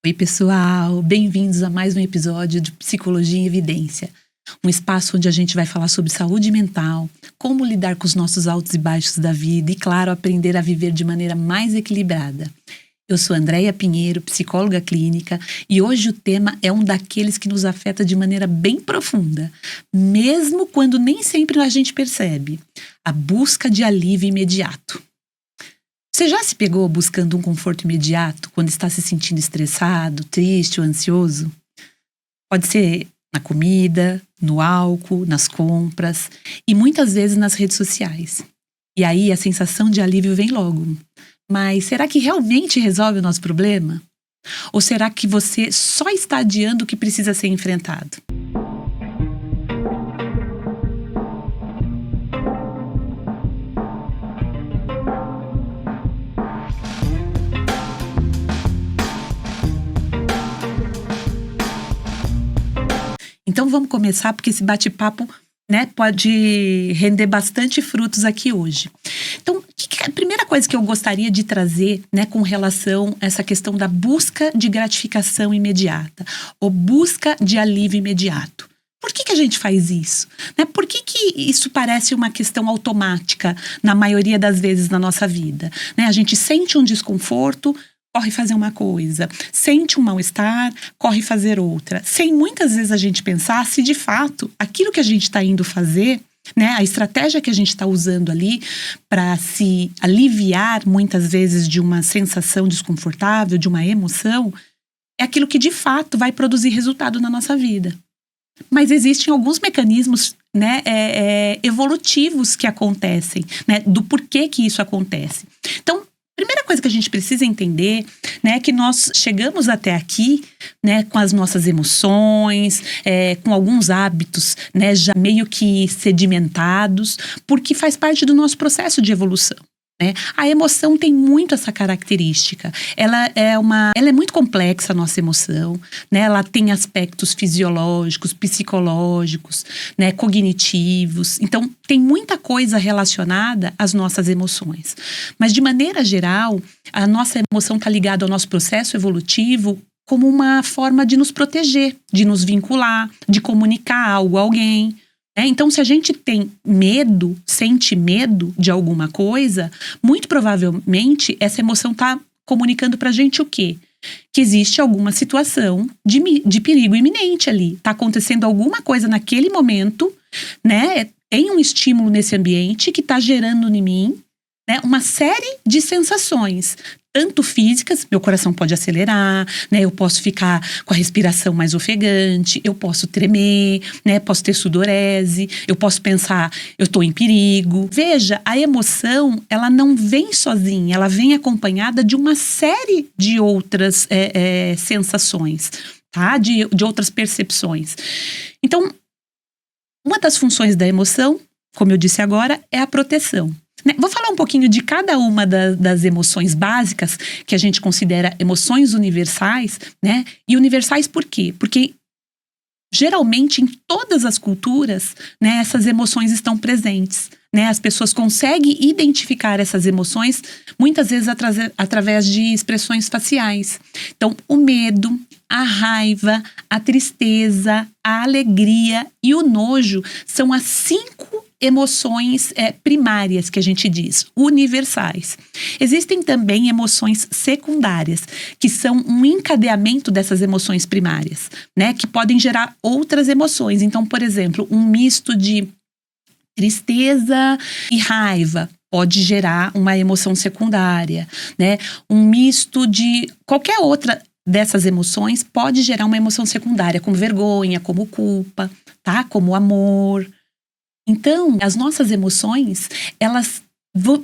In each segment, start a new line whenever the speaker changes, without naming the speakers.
Oi, pessoal! Bem-vindos a mais um episódio de Psicologia em Evidência. Um espaço onde a gente vai falar sobre saúde mental, como lidar com os nossos altos e baixos da vida e, claro, aprender a viver de maneira mais equilibrada. Eu sou Andréia Pinheiro, psicóloga clínica, e hoje o tema é um daqueles que nos afeta de maneira bem profunda, mesmo quando nem sempre a gente percebe: a busca de alívio imediato. Você já se pegou buscando um conforto imediato quando está se sentindo estressado, triste ou ansioso? Pode ser na comida, no álcool, nas compras e muitas vezes nas redes sociais. E aí a sensação de alívio vem logo. Mas será que realmente resolve o nosso problema? Ou será que você só está adiando o que precisa ser enfrentado? Então vamos começar, porque esse bate-papo, né, pode render bastante frutos aqui hoje. Então, a primeira coisa que eu gostaria de trazer, né, com relação a essa questão da busca de gratificação imediata, ou busca de alívio imediato. Por que a gente faz isso? Né? Por que isso parece uma questão automática na maioria das vezes na nossa vida? Né? A gente sente um desconforto, corre fazer uma coisa, sente um mal-estar, corre fazer outra, sem muitas vezes a gente pensar se de fato aquilo que a gente está indo fazer, né, a estratégia que a gente está usando ali para se aliviar muitas vezes de uma sensação desconfortável, de uma emoção, é aquilo que de fato vai produzir resultado na nossa vida. Mas existem alguns mecanismos, né, evolutivos que acontecem, né, do porquê que isso acontece. Então, primeira coisa que a gente precisa entender, né, é que nós chegamos até aqui, né, com as nossas emoções, com alguns hábitos, né, já meio que sedimentados, porque faz parte do nosso processo de evolução. Né? A emoção tem muito essa característica. Ela é muito complexa, a nossa emoção, né? Ela tem aspectos fisiológicos, psicológicos, né, cognitivos. Então, tem muita coisa relacionada às nossas emoções. Mas, de maneira geral, a nossa emoção está ligada ao nosso processo evolutivo como uma forma de nos proteger, de nos vincular, de comunicar algo a alguém. Então, se a gente tem medo, sente medo de alguma coisa, muito provavelmente essa emoção está comunicando pra gente o quê? Que existe alguma situação de perigo iminente ali. Está acontecendo alguma coisa naquele momento, né? Tem um estímulo nesse ambiente que está gerando em mim, né, uma série de sensações, tanto físicas, meu coração pode acelerar, né, eu posso ficar com a respiração mais ofegante, eu posso tremer, né, posso ter sudorese, eu posso pensar, eu estou em perigo. Veja, a emoção, ela não vem sozinha, ela vem acompanhada de uma série de outras sensações, tá? De outras percepções. Então, uma das funções da emoção, como eu disse agora, é a proteção. Vou falar um pouquinho de cada uma das emoções básicas que a gente considera emoções universais, né? E universais por quê? Porque geralmente em todas as culturas, né, essas emoções estão presentes, né? As pessoas conseguem identificar essas emoções muitas vezes através de expressões faciais. Então, o medo, a raiva, a tristeza, a alegria e o nojo são as 5 emoções primárias que a gente diz, universais. Existem também emoções secundárias, que são um encadeamento dessas emoções primárias, né, que podem gerar outras emoções. Então, por exemplo, um misto de tristeza e raiva pode gerar uma emoção secundária, né? Um misto de qualquer outra dessas emoções pode gerar uma emoção secundária, como vergonha, como culpa, tá? Como amor. Então, as nossas emoções, elas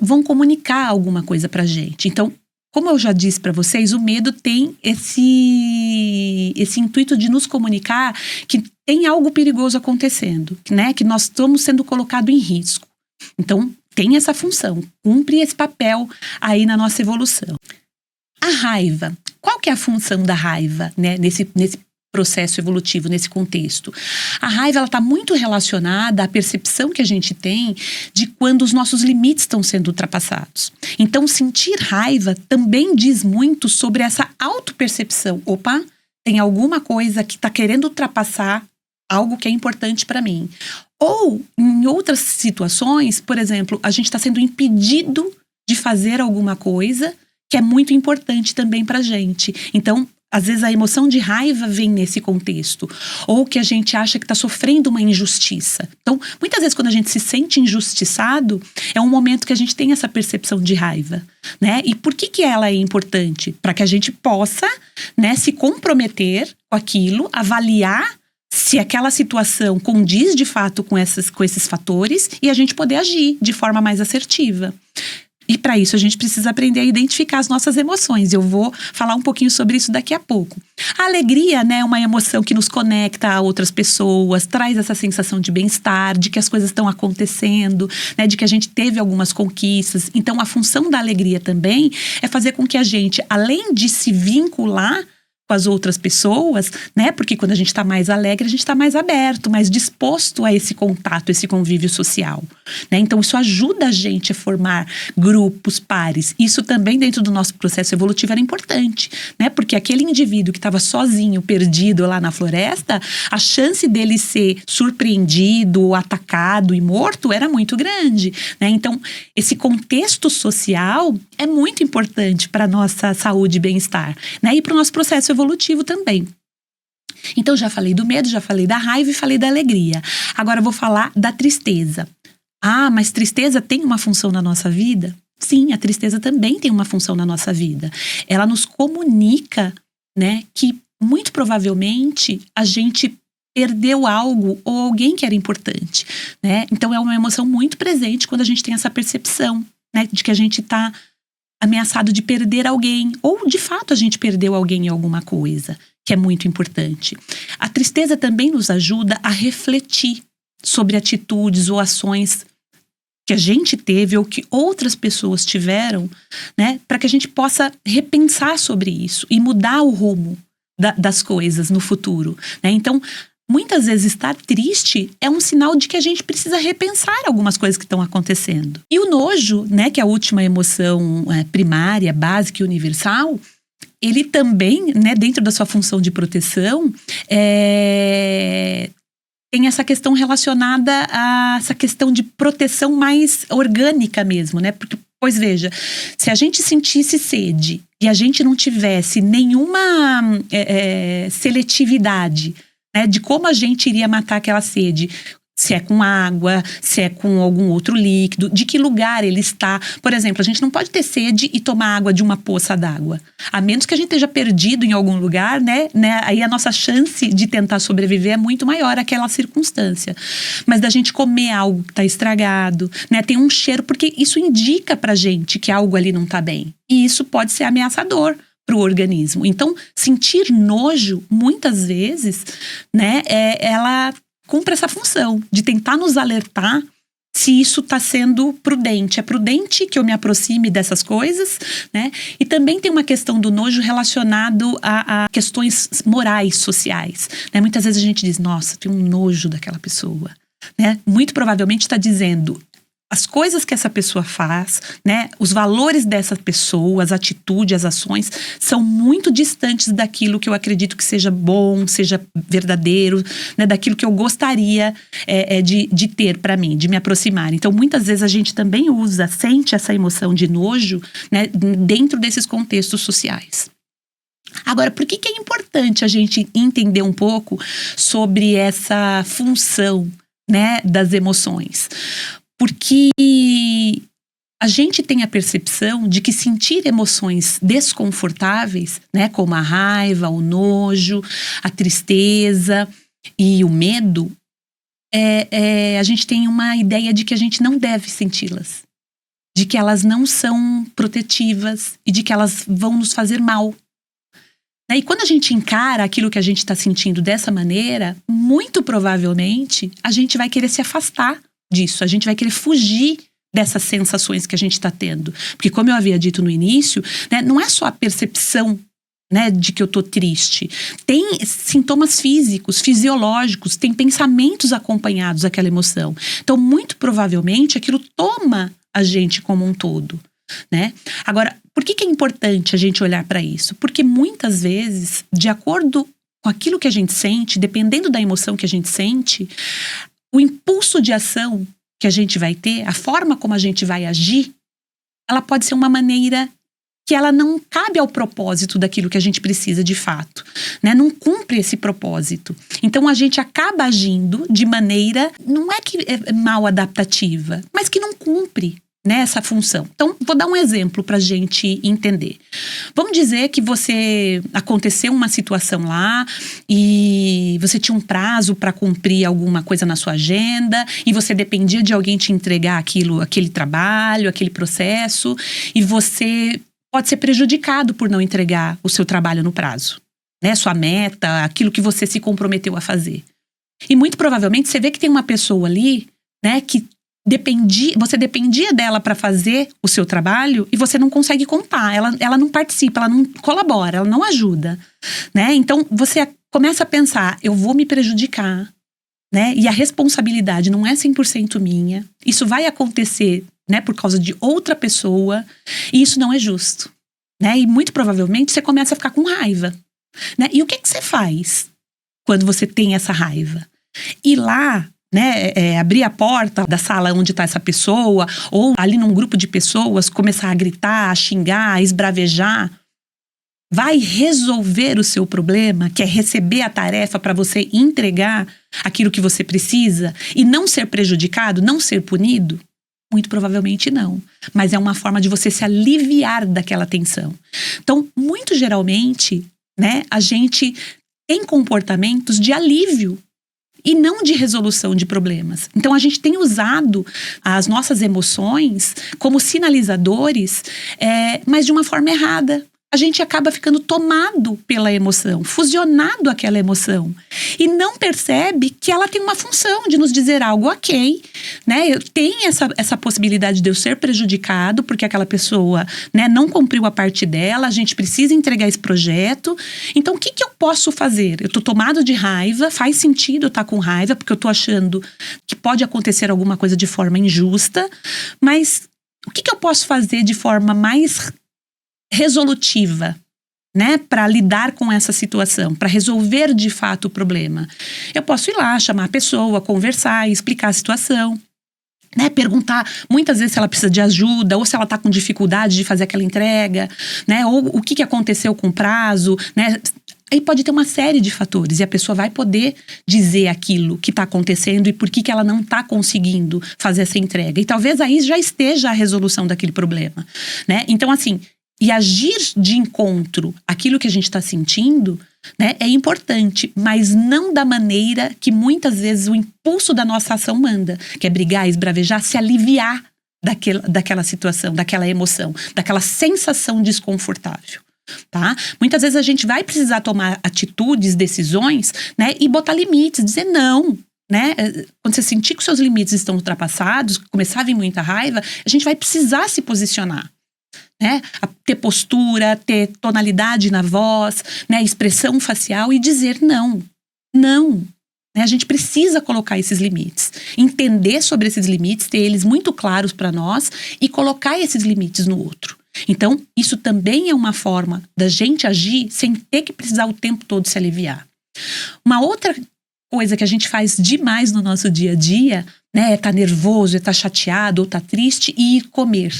vão comunicar alguma coisa pra gente. Então, como eu já disse para vocês, o medo tem esse intuito de nos comunicar que tem algo perigoso acontecendo, né? Que nós estamos sendo colocados em risco. Então, tem essa função, cumpre esse papel aí na nossa evolução. A raiva. Qual que é a função da raiva, né? Nesse processo evolutivo, nesse contexto. A raiva, ela está muito relacionada à percepção que a gente tem de quando os nossos limites estão sendo ultrapassados. Então, sentir raiva também diz muito sobre essa autopercepção. Opa, tem alguma coisa que está querendo ultrapassar algo que é importante para mim. Ou, em outras situações, por exemplo, a gente está sendo impedido de fazer alguma coisa que é muito importante também pra gente. Então, às vezes a emoção de raiva vem nesse contexto. Ou que a gente acha que está sofrendo uma injustiça. Então, muitas vezes quando a gente se sente injustiçado, é um momento que a gente tem essa percepção de raiva, né? E por que ela é importante? Para que a gente possa, né, se comprometer com aquilo, avaliar se aquela situação condiz de fato com esses fatores e a gente poder agir de forma mais assertiva. E para isso a gente precisa aprender a identificar as nossas emoções. Eu vou falar um pouquinho sobre isso daqui a pouco. A alegria, né, é uma emoção que nos conecta a outras pessoas, traz essa sensação de bem-estar, de que as coisas estão acontecendo, né, de que a gente teve algumas conquistas. Então, a função da alegria também é fazer com que a gente, além de se vincular com as outras pessoas, né? Porque quando a gente está mais alegre, a gente está mais aberto, mais disposto a esse contato, esse convívio social, né? Então isso ajuda a gente a formar grupos, pares. Isso também dentro do nosso processo evolutivo era importante, né? Porque aquele indivíduo que estava sozinho, perdido lá na floresta, a chance dele ser surpreendido, atacado e morto era muito grande, né? Então esse contexto social é muito importante para a nossa saúde e bem-estar, né? E para o nosso processo evolutivo também. Então, já falei do medo, já falei da raiva e falei da alegria. Agora eu vou falar da tristeza. Ah, mas tristeza tem uma função na nossa vida? Sim, a tristeza também tem uma função na nossa vida. Ela nos comunica, né, que muito provavelmente a gente perdeu algo ou alguém que era importante, né? Então é uma emoção muito presente quando a gente tem essa percepção, né, de que a gente está ameaçado de perder alguém, ou de fato a gente perdeu alguém em alguma coisa, que é muito importante. A tristeza também nos ajuda a refletir sobre atitudes ou ações que a gente teve ou que outras pessoas tiveram, né, para que a gente possa repensar sobre isso e mudar o rumo das coisas no futuro, né? Então, muitas vezes estar triste é um sinal de que a gente precisa repensar algumas coisas que estão acontecendo. E o nojo, né, que é a última emoção primária, básica e universal, ele também, né, dentro da sua função de proteção, tem essa questão relacionada a essa questão de proteção mais orgânica mesmo, né? Porque, pois veja, se a gente sentisse sede e a gente não tivesse nenhuma seletividade, né, de como a gente iria matar aquela sede, se é com água, se é com algum outro líquido, de que lugar ele está. Por exemplo, a gente não pode ter sede e tomar água de uma poça d'água, a menos que a gente esteja perdido em algum lugar, né? Aí a nossa chance de tentar sobreviver é muito maior àquela circunstância. Mas da gente comer algo que está estragado, né? Tem um cheiro, porque isso indica pra gente que algo ali não está bem. E isso pode ser ameaçador para o organismo. Então, sentir nojo, muitas vezes, né, ela cumpre essa função de tentar nos alertar se isso está sendo prudente. É prudente que eu me aproxime dessas coisas, né? E também tem uma questão do nojo relacionado a questões morais, sociais, né? Muitas vezes a gente diz, nossa, tem um nojo daquela pessoa, né? Muito provavelmente está dizendo as coisas que essa pessoa faz, né, os valores dessa pessoa, as atitudes, as ações, são muito distantes daquilo que eu acredito que seja bom, seja verdadeiro, né, daquilo que eu gostaria de ter para mim, de me aproximar. Então, muitas vezes a gente também sente essa emoção de nojo, né, dentro desses contextos sociais. Agora, por que é importante a gente entender um pouco sobre essa função, né, das emoções? Porque a gente tem a percepção de que sentir emoções desconfortáveis, né, como a raiva, o nojo, a tristeza e o medo, a gente tem uma ideia de que a gente não deve senti-las, de que elas não são protetivas e de que elas vão nos fazer mal. E quando a gente encara aquilo que a gente está sentindo dessa maneira, muito provavelmente a gente vai querer se afastar disso, a gente vai querer fugir dessas sensações que a gente está tendo. Porque, como eu havia dito no início, né, não é só a percepção né, de que eu tô triste. Tem sintomas físicos, fisiológicos, tem pensamentos acompanhados daquela emoção. Então, muito provavelmente, aquilo toma a gente como um todo, né? Agora, por que é importante a gente olhar para isso? Porque muitas vezes, de acordo com aquilo que a gente sente, dependendo da emoção que a gente sente, o impulso de ação que a gente vai ter, a forma como a gente vai agir, ela pode ser uma maneira que ela não cabe ao propósito daquilo que a gente precisa de fato, né? Não cumpre esse propósito. Então a gente acaba agindo de maneira, não é que é mal adaptativa, mas que não cumpre, né, essa função. Então, vou dar um exemplo pra gente entender. Vamos dizer que aconteceu uma situação lá e você tinha um prazo para cumprir alguma coisa na sua agenda e você dependia de alguém te entregar aquele trabalho, aquele processo, e você pode ser prejudicado por não entregar o seu trabalho no prazo, né? Sua meta, aquilo que você se comprometeu a fazer. E muito provavelmente você vê que tem uma pessoa ali, né, que você dependia dela para fazer o seu trabalho e você não consegue contar. Ela não participa, ela não colabora, ela não ajuda, né? Então você começa a pensar, eu vou me prejudicar, né? E a responsabilidade não é 100% minha. Isso vai acontecer, né, por causa de outra pessoa, e isso não é justo, né? E muito provavelmente você começa a ficar com raiva, né? E o que você faz quando você tem essa raiva? Ir lá, né, abrir a porta da sala onde está essa pessoa, ou ali num grupo de pessoas, começar a gritar, a xingar, a esbravejar, vai resolver o seu problema, que é receber a tarefa para você entregar aquilo que você precisa e não ser prejudicado, não ser punido? Muito provavelmente não. Mas é uma forma de você se aliviar daquela tensão. Então, muito geralmente, né, a gente tem comportamentos de alívio e não de resolução de problemas. Então, a gente tem usado as nossas emoções como sinalizadores, mas de uma forma errada. A gente acaba ficando tomado pela emoção, fusionado àquela emoção. E não percebe que ela tem uma função de nos dizer algo, ok, né? Tem essa possibilidade de eu ser prejudicado porque aquela pessoa, né, não cumpriu a parte dela, a gente precisa entregar esse projeto. Então, o que eu posso fazer? Eu tô tomado de raiva, faz sentido eu estar com raiva, porque eu tô achando que pode acontecer alguma coisa de forma injusta, mas o que eu posso fazer de forma mais resolutiva, né, para lidar com essa situação, para resolver de fato o problema? Eu posso ir lá, chamar a pessoa, conversar, explicar a situação, né, perguntar muitas vezes se ela precisa de ajuda ou se ela está com dificuldade de fazer aquela entrega, né, ou o que aconteceu com o prazo, né? Aí pode ter uma série de fatores e a pessoa vai poder dizer aquilo que está acontecendo e por que ela não está conseguindo fazer essa entrega. E talvez aí já esteja a resolução daquele problema, né? Então, assim, e agir de encontro àquilo que a gente está sentindo, né, é importante, mas não da maneira que muitas vezes o impulso da nossa ação manda, que é brigar, esbravejar, se aliviar daquela situação, daquela emoção, daquela sensação desconfortável, tá? Muitas vezes a gente vai precisar tomar atitudes, decisões, né, e botar limites, dizer não. Né? Quando você sentir que os seus limites estão ultrapassados, começar a vir muita raiva, a gente vai precisar se posicionar. Né? Ter postura, ter tonalidade na voz, né? Expressão facial e dizer não. Não. Né? A gente precisa colocar esses limites. Entender sobre esses limites, ter eles muito claros para nós e colocar esses limites no outro. Então, isso também é uma forma da gente agir sem ter que precisar o tempo todo se aliviar. Uma outra coisa que a gente faz demais no nosso dia a dia, né? É estar nervoso, é estar chateado ou estar triste e ir comer.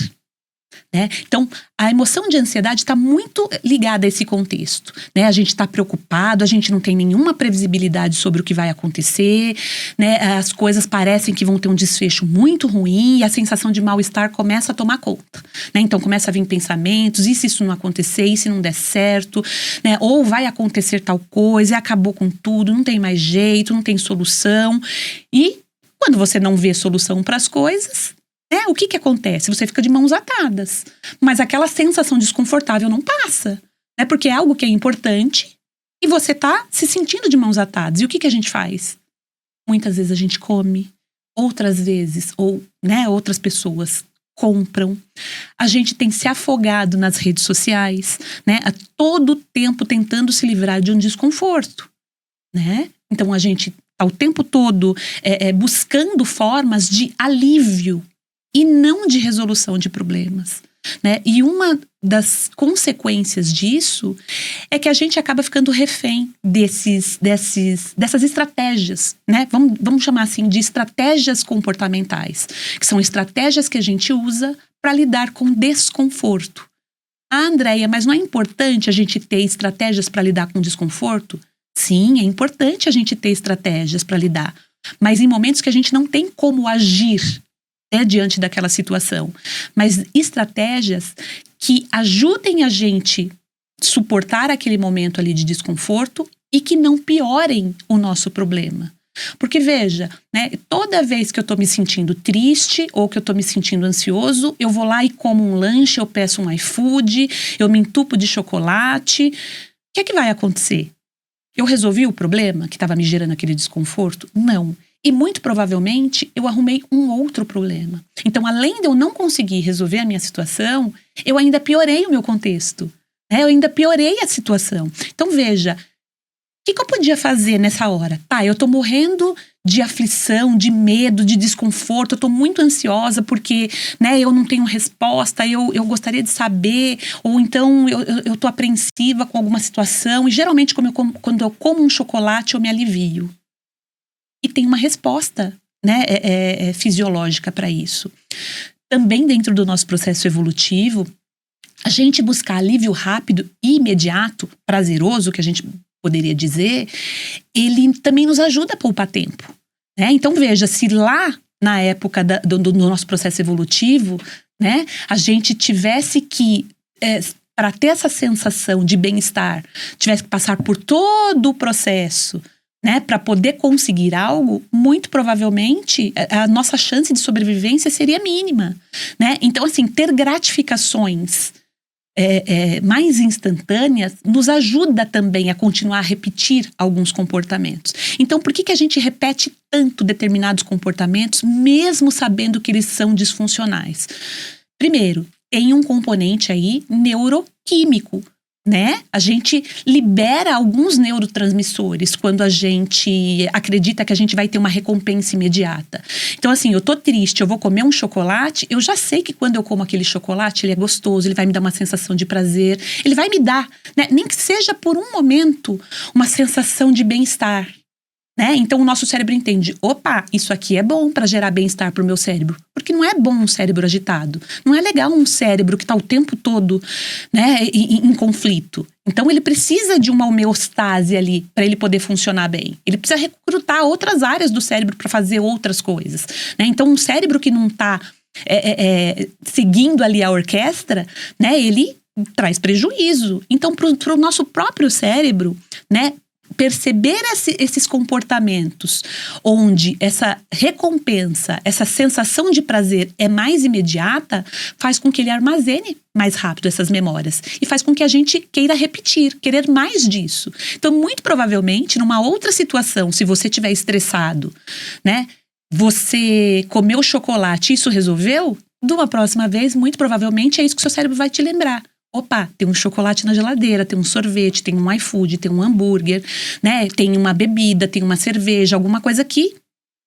Né? Então, a emoção de ansiedade está muito ligada a esse contexto, né? A gente está preocupado, a gente não tem nenhuma previsibilidade sobre o que vai acontecer, né? As coisas parecem que vão ter um desfecho muito ruim e a sensação de mal-estar começa a tomar conta, né? Então, começa a vir pensamentos, e se isso não acontecer, e se não der certo, né? Ou vai acontecer tal coisa, e acabou com tudo, não tem mais jeito, não tem solução. E quando você não vê solução para as coisas, o que acontece? Você fica de mãos atadas. Mas aquela sensação desconfortável não passa. Né? Porque é algo que é importante e você tá se sentindo de mãos atadas. E o que a gente faz? Muitas vezes a gente come. Outras vezes, ou, né, outras pessoas compram. A gente tem se afogado nas redes sociais, né? A todo tempo tentando se livrar de um desconforto, né? Então a gente está o tempo todo buscando formas de alívio e não de resolução de problemas, né? E uma das consequências disso é que a gente acaba ficando refém dessas estratégias, né? Vamos chamar assim de estratégias comportamentais, que são estratégias que a gente usa para lidar com desconforto. Ah, Andréia, mas não é importante a gente ter estratégias para lidar com desconforto? Sim, é importante a gente ter estratégias para lidar, mas em momentos que a gente não tem como agir, né, diante daquela situação. Mas estratégias que ajudem a gente suportar aquele momento ali de desconforto e que não piorem o nosso problema. Porque veja, né, toda vez que eu tô me sentindo triste ou que eu tô me sentindo ansioso, eu vou lá e como um lanche, eu peço um iFood, eu me entupo de chocolate. O que vai acontecer? Eu resolvi o problema que estava me gerando aquele desconforto? Não. E muito provavelmente eu arrumei um outro problema. Então, além de eu não conseguir resolver a minha situação, eu ainda piorei o meu contexto, né? Eu ainda piorei a situação. Então, veja, o que eu podia fazer nessa hora? Tá, eu tô morrendo de aflição, de medo, de desconforto, eu tô muito ansiosa porque, né, eu não tenho resposta, eu gostaria de saber, ou então eu tô apreensiva com alguma situação, e geralmente quando eu como um chocolate eu me alivio. E tem uma resposta, né, fisiológica para isso. Também dentro do nosso processo evolutivo, a gente buscar alívio rápido e imediato, prazeroso, que a gente poderia dizer, ele também nos ajuda a poupar tempo, né? Então veja, se lá na época do nosso processo evolutivo, né, a gente tivesse que, para ter essa sensação de bem-estar, tivesse que passar por todo o processo, né, para poder conseguir algo, muito provavelmente a nossa chance de sobrevivência seria mínima, né? Então, assim, ter gratificações mais instantâneas nos ajuda também a continuar a repetir alguns comportamentos. Então, por que a gente repete tanto determinados comportamentos, mesmo sabendo que eles são disfuncionais? Primeiro, tem um componente aí neuroquímico, né? A gente libera alguns neurotransmissores quando a gente acredita que a gente vai ter uma recompensa imediata. Então, assim, eu tô triste, eu vou comer um chocolate, eu já sei que quando eu como aquele chocolate, ele é gostoso, ele vai me dar uma sensação de prazer, ele vai me dar, né, nem que seja por um momento, uma sensação de bem-estar, né? Então o nosso cérebro entende, opa, isso aqui é bom para gerar bem-estar pro meu cérebro, porque não é bom um cérebro agitado, não é legal um cérebro que tá o tempo todo, né, em conflito. Então ele precisa de uma homeostase ali para ele poder funcionar bem. Ele precisa recrutar outras áreas do cérebro para fazer outras coisas, né? Então um cérebro que não tá seguindo ali a orquestra, né, ele traz prejuízo. Então pro nosso próprio cérebro, né, perceber esses comportamentos onde essa recompensa, essa sensação de prazer é mais imediata, faz com que ele armazene mais rápido essas memórias e faz com que a gente queira repetir, querer mais disso. Então, muito provavelmente, numa outra situação, se você estiver estressado, né, você comeu chocolate e isso resolveu, de uma próxima vez, muito provavelmente é isso que o seu cérebro vai te lembrar. Opa, tem um chocolate na geladeira, tem um sorvete, tem um iFood, tem um hambúrguer, né? Tem uma bebida, tem uma cerveja, alguma coisa que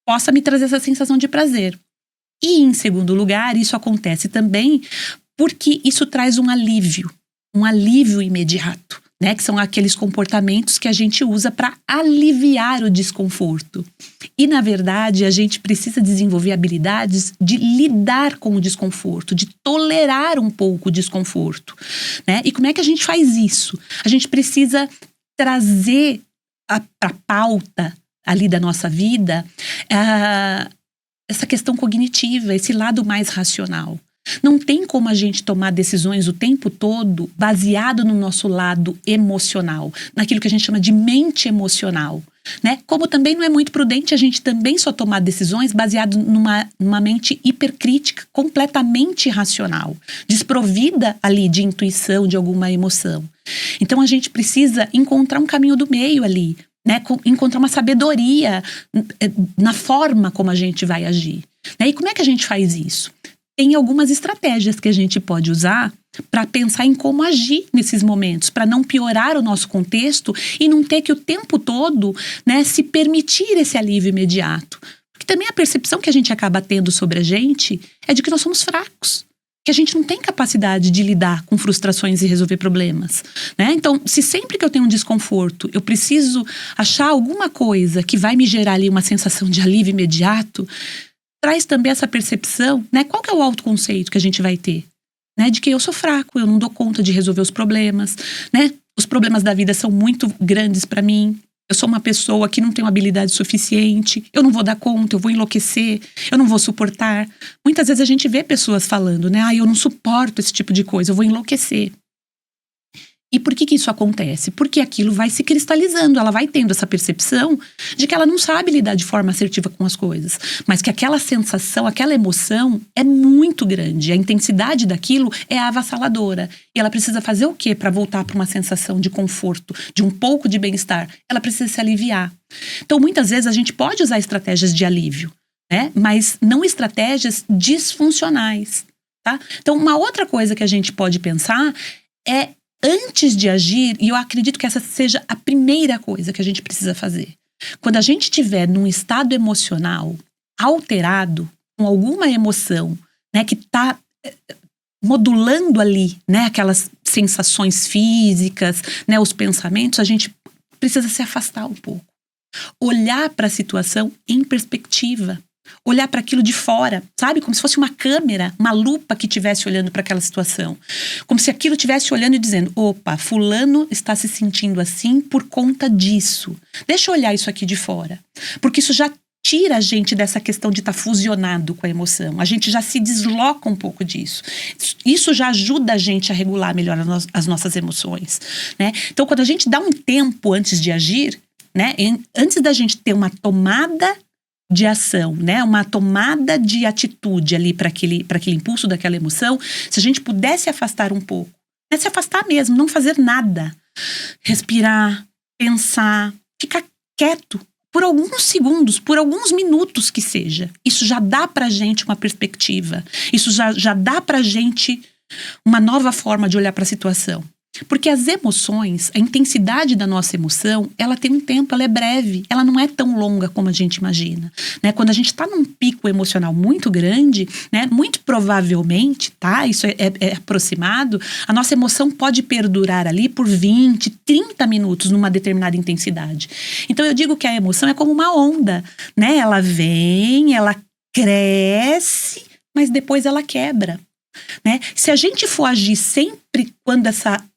possa me trazer essa sensação de prazer. E, em segundo lugar, isso acontece também porque isso traz um alívio imediato, né? Que são aqueles comportamentos que a gente usa para aliviar o desconforto. E, na verdade, a gente precisa desenvolver habilidades de lidar com o desconforto, de tolerar um pouco o desconforto, né? E como é que a gente faz isso? A gente precisa trazer para a pauta ali da nossa vida essa questão cognitiva, esse lado mais racional. Não tem como a gente tomar decisões o tempo todo baseado no nosso lado emocional, naquilo que a gente chama de mente emocional, né? Como também não é muito prudente a gente também só tomar decisões baseado numa mente hipercrítica, completamente irracional, desprovida ali de intuição, de alguma emoção. Então a gente precisa encontrar um caminho do meio ali, né? Encontrar uma sabedoria na forma como a gente vai agir, né? E como é que a gente faz isso? tem algumas estratégias que a gente pode usar para pensar em como agir nesses momentos, para não piorar o nosso contexto e não ter que o tempo todo, né, se permitir esse alívio imediato. Porque também a percepção que a gente acaba tendo sobre a gente é de que nós somos fracos, que a gente não tem capacidade de lidar com frustrações e resolver problemas, né? Então, se sempre que eu tenho um desconforto, eu preciso achar alguma coisa que vai me gerar ali uma sensação de alívio imediato, traz também essa percepção, né? Qual que é o autoconceito que a gente vai ter? Né? De que eu sou fraco, eu não dou conta de resolver os problemas, né? Os problemas da vida são muito grandes para mim. Eu sou uma pessoa que não tem habilidade suficiente, eu não vou dar conta, eu vou enlouquecer, eu não vou suportar. Muitas vezes a gente vê pessoas falando, né? Eu não suporto esse tipo de coisa, eu vou enlouquecer. E por que isso acontece? Porque aquilo vai se cristalizando, ela vai tendo essa percepção de que ela não sabe lidar de forma assertiva com as coisas, mas que aquela sensação, aquela emoção é muito grande, a intensidade daquilo é avassaladora. E ela precisa fazer o quê para voltar para uma sensação de conforto, de um pouco de bem-estar? Ela precisa se aliviar. Então, muitas vezes a gente pode usar estratégias de alívio, né? Mas não estratégias disfuncionais, tá? Então, uma outra coisa que a gente pode pensar é antes de agir, e eu acredito que essa seja a primeira coisa que a gente precisa fazer. Quando a gente estiver num estado emocional alterado, com alguma emoção, né, que está modulando ali, né, aquelas sensações físicas, né, os pensamentos, a gente precisa se afastar um pouco. Olhar para a situação em perspectiva. Olhar para aquilo de fora, sabe? Como se fosse uma câmera, uma lupa que estivesse olhando para aquela situação. Como se aquilo estivesse olhando e dizendo, opa, fulano está se sentindo assim por conta disso. Deixa eu olhar isso aqui de fora. Porque isso já tira a gente dessa questão de estar fusionado com a emoção. A gente já se desloca um pouco disso. Isso já ajuda a gente a regular melhor as nossas emoções, né? Então, quando a gente dá um tempo antes de agir, né? Antes da gente ter uma tomada de ação, né? Uma tomada de atitude ali para aquele impulso daquela emoção, se a gente pudesse afastar um pouco, né? Se afastar mesmo, não fazer nada, respirar, pensar, ficar quieto por alguns segundos, por alguns minutos que seja, isso já dá pra gente uma perspectiva, isso já dá pra gente uma nova forma de olhar para a situação. Porque as emoções, a intensidade da nossa emoção, ela tem um tempo, ela é breve, ela não é tão longa como a gente imagina, né? Quando a gente está num pico emocional muito grande, né? Muito provavelmente, tá? Isso é aproximado, a nossa emoção pode perdurar ali por 20, 30 minutos numa determinada intensidade. Então eu digo que a emoção é como uma onda, né? Ela vem, ela cresce, mas depois ela quebra. Né? Se a gente for agir sempre quando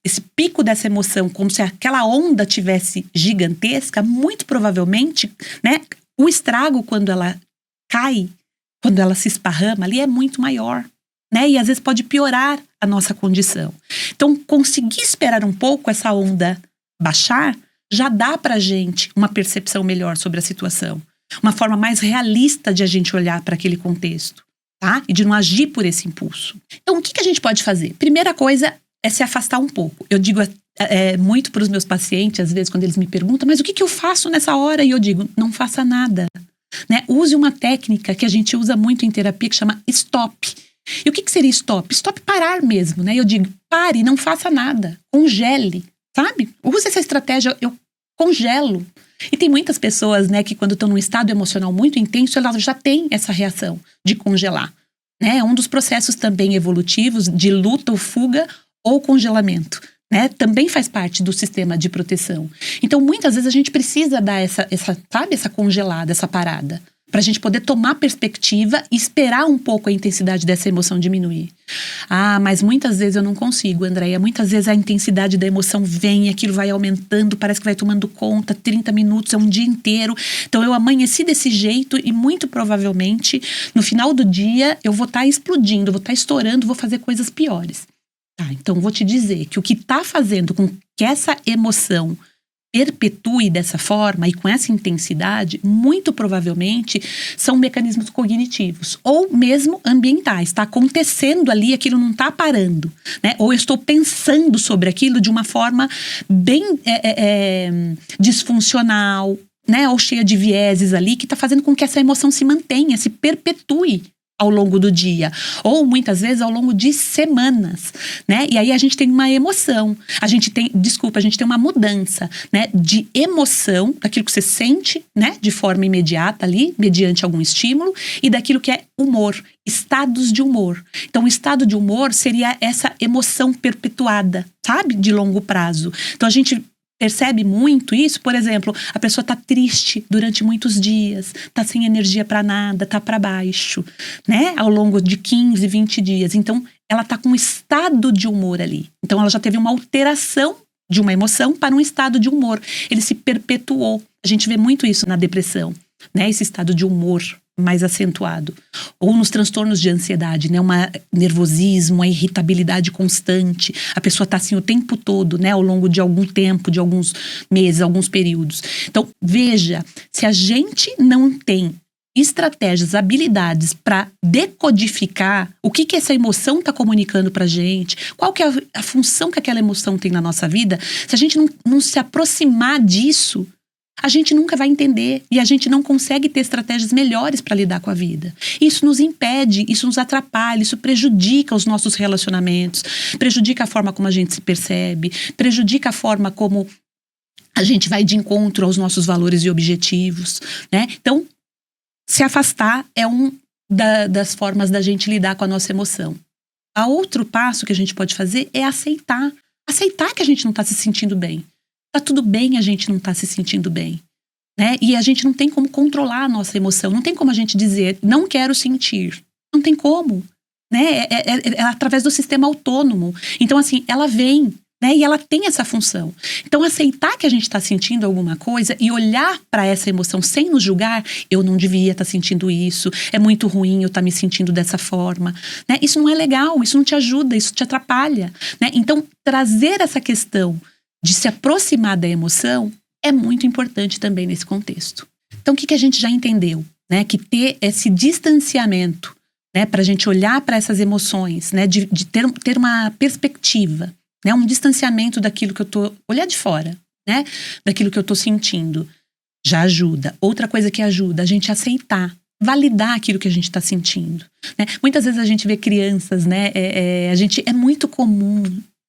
esse pico dessa emoção, como se aquela onda tivesse gigantesca, muito provavelmente, né, o estrago quando ela cai, quando ela se esparrama ali é muito maior, né? E às vezes pode piorar a nossa condição. Então, conseguir esperar um pouco essa onda baixar, já dá pra gente uma percepção melhor sobre a situação, uma forma mais realista de a gente olhar para aquele contexto. Tá? E de não agir por esse impulso. Então, o que a gente pode fazer? Primeira coisa é se afastar um pouco. Eu digo muito para os meus pacientes, às vezes, quando eles me perguntam, mas o que eu faço nessa hora? E eu digo, não faça nada. Né? Use uma técnica que a gente usa muito em terapia, que chama stop. E o que seria stop? Stop, parar mesmo. Né? Eu digo, pare, não faça nada. Congele, sabe? Use essa estratégia, eu congelo. E tem muitas pessoas, né, que quando estão num estado emocional muito intenso, elas já têm essa reação de congelar, né? É um dos processos também evolutivos de luta ou fuga ou congelamento, né? Também faz parte do sistema de proteção. Então, muitas vezes a gente precisa dar essa congelada, essa parada, para a gente poder tomar perspectiva e esperar um pouco a intensidade dessa emoção diminuir. Ah, mas muitas vezes eu não consigo, Andréia. Muitas vezes a intensidade da emoção vem, aquilo vai aumentando, parece que vai tomando conta, 30 minutos, é um dia inteiro. Então eu amanheci desse jeito e muito provavelmente no final do dia eu vou estar explodindo, vou estar estourando, vou fazer coisas piores. Tá, então vou te dizer que o que está fazendo com que essa emoção perpetue dessa forma e com essa intensidade, muito provavelmente são mecanismos cognitivos ou mesmo ambientais. Está acontecendo ali, aquilo não está parando, né? Ou eu estou pensando sobre aquilo de uma forma bem disfuncional, né? Ou cheia de vieses ali, que está fazendo com que essa emoção se mantenha, se perpetue ao longo do dia, ou muitas vezes ao longo de semanas, né? E aí a gente tem uma emoção, a gente tem uma mudança, né? De emoção, daquilo que você sente, né? De forma imediata ali, mediante algum estímulo, e daquilo que é humor, estados de humor. Então, o estado de humor seria essa emoção perpetuada, sabe? De longo prazo. Então, a gente percebe muito isso, por exemplo, a pessoa tá triste durante muitos dias, tá sem energia para nada, tá para baixo, né? Ao longo de 15, 20 dias. Então, ela tá com um estado de humor ali. Então, ela já teve uma alteração de uma emoção para um estado de humor. Ele se perpetuou. A gente vê muito isso na depressão, né? Esse estado de humor mais acentuado. Ou nos transtornos de ansiedade, né? Um nervosismo, uma irritabilidade constante. A pessoa tá assim o tempo todo, né? Ao longo de algum tempo, de alguns meses, alguns períodos. Então, veja, se a gente não tem estratégias, habilidades para decodificar o que essa emoção está comunicando para gente, qual que é a função que aquela emoção tem na nossa vida, se a gente não se aproximar disso, a gente nunca vai entender e a gente não consegue ter estratégias melhores para lidar com a vida. Isso nos impede, isso nos atrapalha, isso prejudica os nossos relacionamentos, prejudica a forma como a gente se percebe, prejudica a forma como a gente vai de encontro aos nossos valores e objetivos, né? Então, se afastar é das formas da gente lidar com a nossa emoção. A outro passo que a gente pode fazer é aceitar. Aceitar que a gente não está se sentindo bem. Tá tudo bem a gente não tá se sentindo bem, né? E a gente não tem como controlar a nossa emoção. Não tem como a gente dizer, não quero sentir. Não tem como, né? É através do sistema autônomo. Então, assim, ela vem, né? E ela tem essa função. Então, aceitar que a gente tá sentindo alguma coisa e olhar para essa emoção sem nos julgar, eu não devia estar sentindo isso, é muito ruim eu estar me sentindo dessa forma, né? Isso não é legal, isso não te ajuda, isso te atrapalha, né? Então, trazer essa questão de se aproximar da emoção é muito importante também nesse contexto. Então, o que a gente já entendeu, né? Que ter esse distanciamento, né? Para a gente olhar para essas emoções, né? De ter uma perspectiva, né? Um distanciamento daquilo que eu tô... Olhar de fora, né? Daquilo que eu tô sentindo. Já ajuda. Outra coisa que ajuda, a gente aceitar, validar aquilo que a gente está sentindo, né? Muitas vezes a gente vê crianças, né? É muito comum,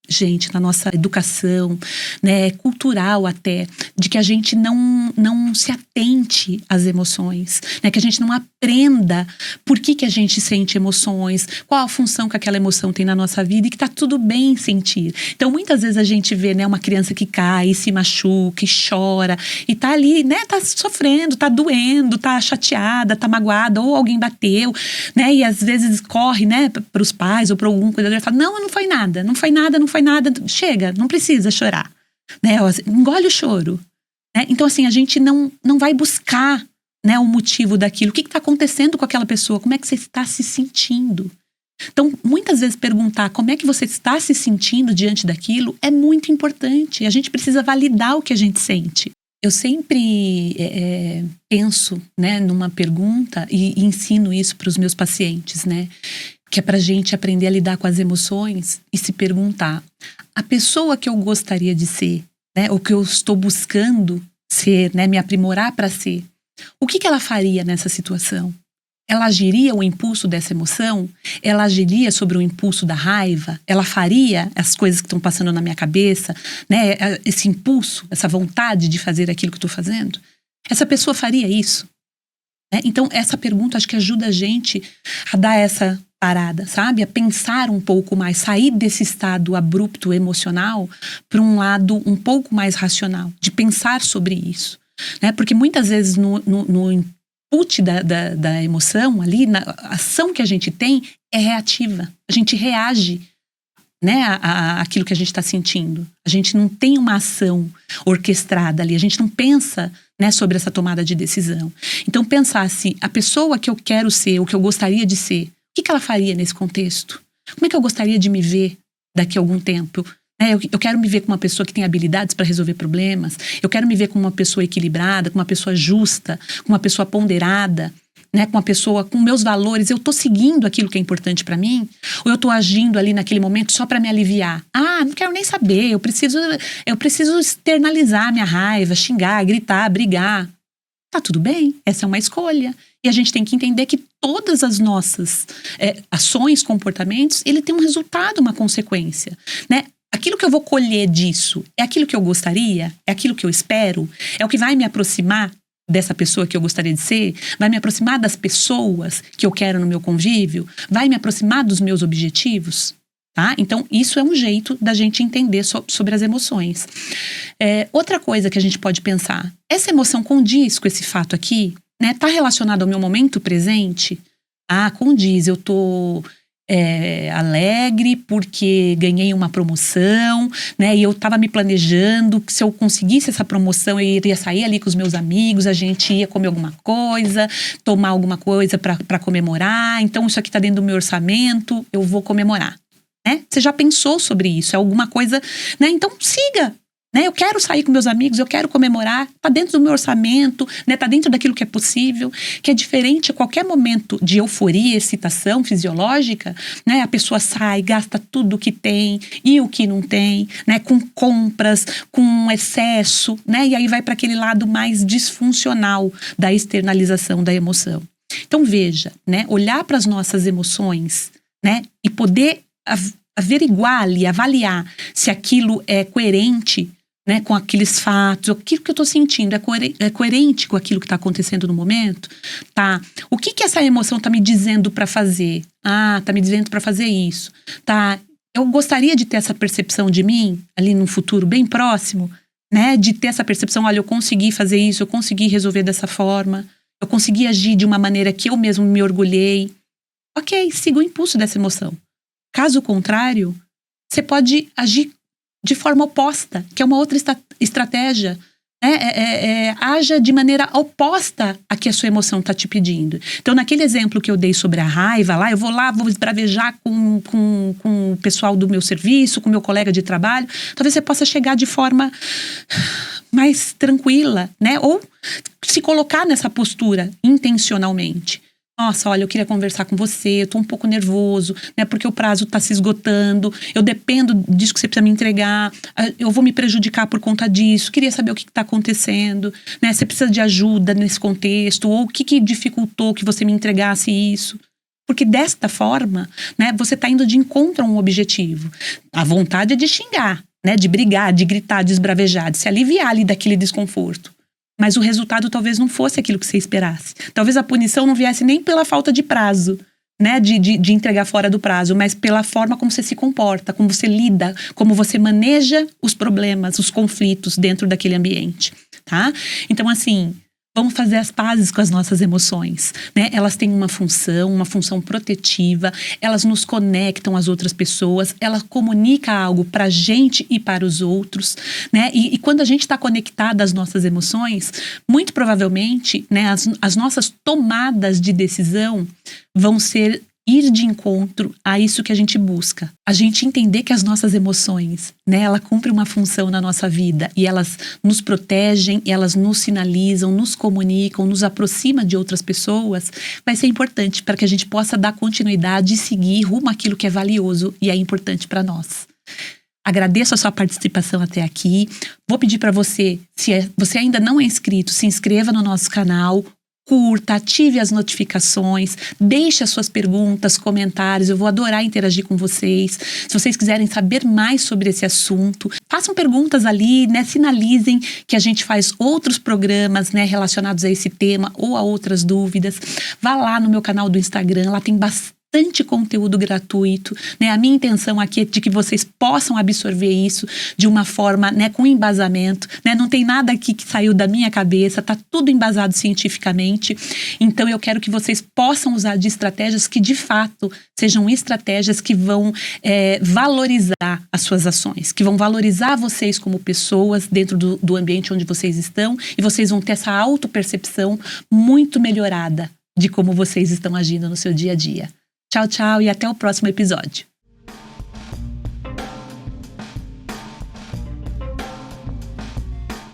gente, na nossa educação, né, cultural até, de que a gente não se atente às emoções, né, que a gente não aprenda por que a gente sente emoções, qual a função que aquela emoção tem na nossa vida e que tá tudo bem sentir. Então, muitas vezes a gente vê, né, uma criança que cai, se machuca, e chora, e tá ali, né, tá sofrendo, tá doendo, tá chateada, tá magoada, ou alguém bateu, né, e às vezes corre, né, pros pais ou pra algum cuidador e fala, não foi nada, não foi nada, chega, não precisa chorar, né? Engole o choro, né? Então, assim, a gente não vai buscar, né, o motivo daquilo, o que está acontecendo com aquela pessoa, como é que você está se sentindo. Então, muitas vezes perguntar como é que você está se sentindo diante daquilo é muito importante, a gente precisa validar o que a gente sente. Eu sempre penso, né, numa pergunta e ensino isso para os meus pacientes, né? Que é pra gente aprender a lidar com as emoções e se perguntar, a pessoa que eu gostaria de ser, né, ou que eu estou buscando ser, né, me aprimorar para ser, o que ela faria nessa situação? Ela agiria o impulso dessa emoção? Ela agiria sobre o impulso da raiva? Ela faria as coisas que estão passando na minha cabeça, né, esse impulso, essa vontade de fazer aquilo que eu estou fazendo? Essa pessoa faria isso? Né? Então, essa pergunta acho que ajuda a gente a dar essa parada, sabe? A pensar um pouco mais, sair desse estado abrupto emocional para um lado um pouco mais racional, de pensar sobre isso, né? Porque muitas vezes no input da emoção ali, na ação que a gente tem é reativa, a gente reage, né, àquilo que a gente está sentindo. A gente não tem uma ação orquestrada ali, a gente não pensa, né, sobre essa tomada de decisão. Então pensar assim, a pessoa que eu quero ser, o que eu gostaria de ser, o que ela faria nesse contexto? Como é que eu gostaria de me ver daqui a algum tempo? Eu quero me ver como uma pessoa que tem habilidades para resolver problemas. Eu quero me ver como uma pessoa equilibrada, como uma pessoa justa, como uma pessoa ponderada, né, com uma pessoa com meus valores. Eu tô seguindo aquilo que é importante para mim? Ou eu tô agindo ali naquele momento só para me aliviar? Ah, não quero nem saber. Eu preciso externalizar minha raiva, xingar, gritar, brigar. Tá tudo bem, essa é uma escolha. E a gente tem que entender que todas as nossas ações, comportamentos, ele tem um resultado, uma consequência, né? Aquilo que eu vou colher disso é aquilo que eu gostaria? É aquilo que eu espero? É o que vai me aproximar dessa pessoa que eu gostaria de ser? Vai me aproximar das pessoas que eu quero no meu convívio? Vai me aproximar dos meus objetivos? Tá? Então, isso é um jeito da gente entender sobre as emoções. Outra coisa que a gente pode pensar, essa emoção condiz com esse fato aqui? Né? Tá relacionado ao meu momento presente? Condiz, eu tô alegre porque ganhei uma promoção, né? E eu tava me planejando que se eu conseguisse essa promoção, eu iria sair ali com os meus amigos, a gente ia comer alguma coisa, tomar alguma coisa para comemorar. Então, isso aqui tá dentro do meu orçamento, eu vou comemorar. Né? Você já pensou sobre isso? É alguma coisa, né? Então siga, né? Eu quero sair com meus amigos, eu quero comemorar, tá dentro do meu orçamento, né? Tá dentro daquilo que é possível, que é diferente a qualquer momento de euforia, excitação fisiológica, né? A pessoa sai, gasta tudo o que tem e o que não tem, né? Com compras, com excesso, né? E aí vai para aquele lado mais disfuncional da externalização da emoção. Então veja, né? Olhar para as nossas emoções, né? E poder averiguar ali, avaliar se aquilo é coerente, né, com aqueles fatos, aquilo que eu tô sentindo é coerente com aquilo que tá acontecendo no momento, tá? O que essa emoção tá me dizendo para fazer? Tá me dizendo para fazer isso, tá? Eu gostaria de ter essa percepção de mim ali num futuro bem próximo, né, de ter essa percepção, olha, eu consegui fazer isso, eu consegui resolver dessa forma, eu consegui agir de uma maneira que eu mesmo me orgulhei. Ok, siga o impulso dessa emoção. Caso contrário, você pode agir de forma oposta, que é uma outra estratégia. Haja de maneira oposta a que a sua emoção está te pedindo. Então, naquele exemplo que eu dei sobre a raiva, vou esbravejar com o pessoal do meu serviço, com o meu colega de trabalho, talvez você possa chegar de forma mais tranquila, né? Ou se colocar nessa postura intencionalmente. Nossa, olha, eu queria conversar com você, eu tô um pouco nervoso, né, porque o prazo tá se esgotando, eu dependo disso que você precisa me entregar, eu vou me prejudicar por conta disso, queria saber o que tá acontecendo, né, você precisa de ajuda nesse contexto, ou o que dificultou que você me entregasse isso. Porque desta forma, né, você tá indo de encontro a um objetivo. A vontade é de xingar, né, de brigar, de gritar, de esbravejar, de se aliviar ali daquele desconforto. Mas o resultado talvez não fosse aquilo que você esperasse. Talvez a punição não viesse nem pela falta de prazo, né? De entregar fora do prazo, mas pela forma como você se comporta, como você lida, como você maneja os problemas, os conflitos dentro daquele ambiente, tá? Então, assim, vamos fazer as pazes com as nossas emoções, né? Elas têm uma função protetiva, elas nos conectam às outras pessoas, elas comunicam algo pra gente e para os outros, né? E quando a gente está conectada às nossas emoções, muito provavelmente, né, as nossas tomadas de decisão vão ser ir de encontro a isso que a gente busca. A gente entender que as nossas emoções, né, ela cumpre uma função na nossa vida e elas nos protegem, elas nos sinalizam, nos comunicam, nos aproximam de outras pessoas, vai ser importante para que a gente possa dar continuidade e seguir rumo àquilo que é valioso e é importante para nós. Agradeço a sua participação até aqui. Vou pedir para você, se você ainda não é inscrito, se inscreva no nosso canal, curta, ative as notificações, deixe as suas perguntas, comentários, eu vou adorar interagir com vocês. Se vocês quiserem saber mais sobre esse assunto, façam perguntas ali, né, sinalizem que a gente faz outros programas, né, relacionados a esse tema ou a outras dúvidas. Vá lá no meu canal do Instagram, lá tem bastante conteúdo gratuito, né? A minha intenção aqui é de que vocês possam absorver isso de uma forma, né, com embasamento, né? Não tem nada aqui que saiu da minha cabeça, tá tudo embasado cientificamente. Então eu quero que vocês possam usar de estratégias que de fato sejam estratégias que vão valorizar as suas ações, que vão valorizar vocês como pessoas dentro do ambiente onde vocês estão, e vocês vão ter essa autopercepção muito melhorada de como vocês estão agindo no seu dia a dia. Tchau, tchau e até o próximo episódio.